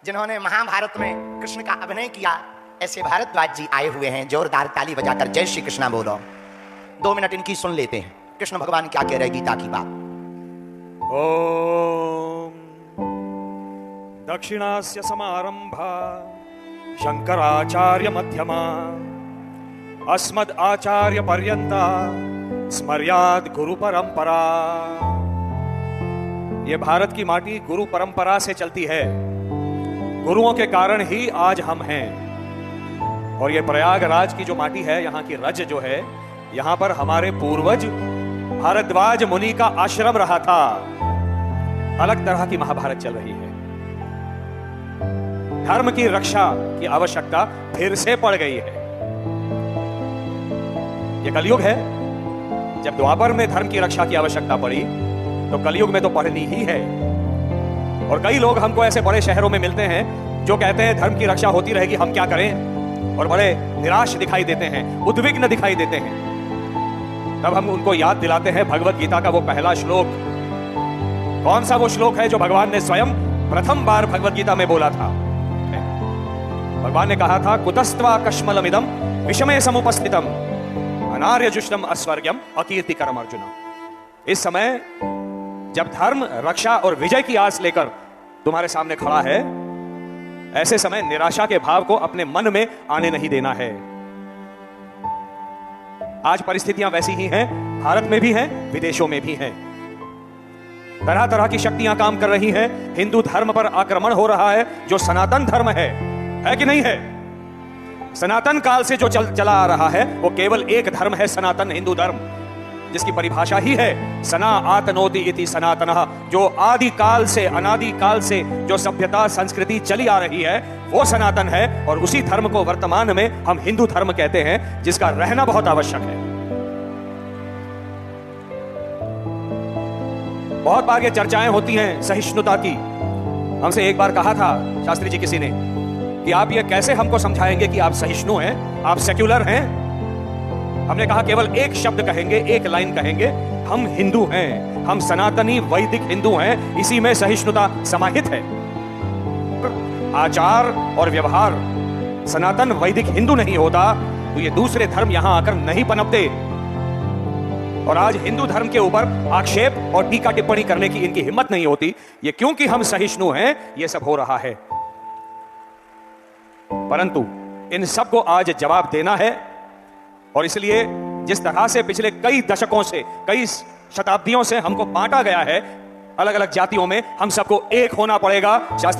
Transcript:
जिन्होंने महाभारत में कृष्ण का अभिनय किया, ऐसे भारद्वाज जी आए हुए हैं। जोरदार ताली बजाकर जय श्री कृष्णा बोलो। 2 मिनट इनकी सुन लेते हैं, कृष्ण भगवान क्या कह रहे गीता की बात। ओम दक्षिणास्य समारंभा शंकराचार्य मध्यमा अस्मद आचार्य पर्यंता स्मर्याद गुरु परंपरा। ये भारत की माटी गुरु परंपरा से चलती है। गुरुओं के कारण ही आज हम हैं। और ये प्रयागराज की जो माटी है, यहाँ की रज जो है, यहाँ पर हमारे पूर्वज भारद्वाज मुनि का आश्रम रहा था। अलग तरह की महाभारत चल रही है। धर्म की रक्षा की आवश्यकता फिर से पड़ गई है। यह कलयुग है। जब द्वापर में धर्म की रक्षा की आवश्यकता पड़ी, तो कलयुग में तो पढ़नी ही है। और कई लोग हमको ऐसे बड़े शहरों में मिलते हैं जो कहते हैं धर्म की रक्षा होती रहेगी, हम क्या करें, और बड़े निराश दिखाई देते हैं, उद्विग्न दिखाई देते हैं। तब हम उनको याद दिलाते हैं भगवत गीता का वो पहला श्लोक। कौन सा वो श्लोक है जो भगवान ने स्वयं प्रथम बार भगवत गीता में बोला था? भगवान ने कहा था, कुतस्त्वा कश्मलमिदं विषमे समुपस्थितम अनार्यजुष्टम अस्वर्ग्यम अकीर्तिकरम अर्जुन। इस समय जब धर्म रक्षा और विजय की आस लेकर तुम्हारे सामने खड़ा है, ऐसे समय निराशा के भाव को अपने मन में आने नहीं देना है। आज परिस्थितियां वैसी ही हैं, भारत में भी हैं, विदेशों में भी हैं। तरह तरह की शक्तियां काम कर रही हैं। हिंदू धर्म पर आक्रमण हो रहा है, जो सनातन धर्म है कि नहीं है? सनातन काल से जो चला आ रहा है, वो केवल एक धर्म है, सनातन हिंदू धर्म, जिसकी परिभाषा ही है सना आतनोति इति सनातनः। जो आदि काल से, अनादि काल से जो सभ्यता संस्कृति चली आ रही है, वो सनातन है। और उसी धर्म को वर्तमान में हम हिंदू धर्म कहते हैं, जिसका रहना बहुत आवश्यक है। बहुत बार ये चर्चाएं होती हैं सहिष्णुता की। हमसे एक बार कहा था शास्त्री जी किसी ने कि आप ये कैसे हमको समझाएंगे कि आप सहिष्णु हैं, आप सेक्युलर हैं? हमने कहा केवल एक शब्द कहेंगे, एक लाइन कहेंगे, हम हिंदू हैं, हम सनातनी वैदिक हिंदू हैं। इसी में सहिष्णुता समाहित है। आचार और व्यवहार सनातन वैदिक हिंदू नहीं होता, तो ये दूसरे धर्म यहां आकर नहीं पनपते। और आज हिंदू धर्म के ऊपर आक्षेप और टीका टिप्पणी करने की इनकी हिम्मत नहीं होती। ये क्योंकि हम सहिष्णु हैं, ये सब हो रहा है। परंतु इन सबको आज जवाब देना है। और इसलिए जिस तरह से पिछले कई दशकों से, कई शताब्दियों से हमको बांटा गया है अलग अलग जातियों में, हम सबको एक होना पड़ेगा। शास्त्री